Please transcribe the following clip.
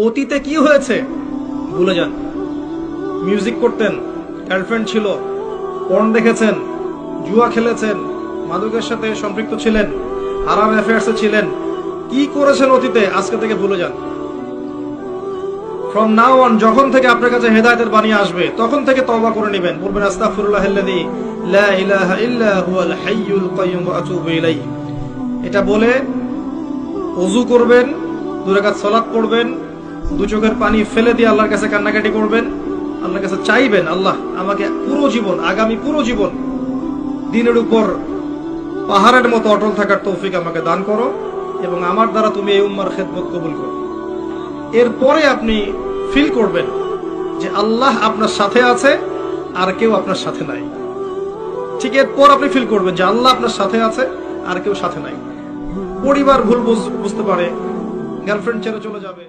অতীতে কি হয়েছে ভুলে যান। মিউজিক করতেন, গার্লফ্রেন্ড ছিল, পর্ন দেখেছেন, জুয়া খেলেছেন, মাদকের সাথে সম্পৃক্ত ছিলেন, হারাম অ্যাফেয়ার্সে ছিলেন, কি করেছেন অতীতে, আজকে থেকে ভুলে যান। ফ্রম নাও অন যখন থেকে আপনার কাছে হেদায়েতের বাণী আসবে তখন থেকে তওবা করে নেবেন, বলবেন আস্তাগফিরুল্লাহাল্লাযী লা ইলাহা ইল্লা হুয়াল হাইয়ুল কাইয়্যুম ওয়া আতুবু ইলাইহি। এটা বলে ওযু করবেন, 2 রাকাত সালাত পড়বেন, 2 চোখের পানি ফেলে দিয়ে আল্লাহর কাছে কান্নাকাটি করবেন, আল্লাহর কাছে চাইবেন, আল্লাহ আমাকে পুরো জীবন, আগামী পুরো জীবন দ্বীনের উপর পাহাড়ের মতো অটল থাকার তৌফিক আমাকে দান করো এবং আমার দ্বারা তুমি এই উম্মার খেদমত কবুল করো। এরপরে আপনি ফিল করবেন যে আল্লাহ আপনার সাথে আছে আর কেউ আপনার সাথে নাই। ঠিক এরপর আপনি ফিল করবেন যে আল্লাহ আপনার সাথে আছে আর কেউ সাথে নাই। পরিবার ভুল বুঝতে পারে, গার্লফ্রেন্ড ছেড়ে চলে যাবে।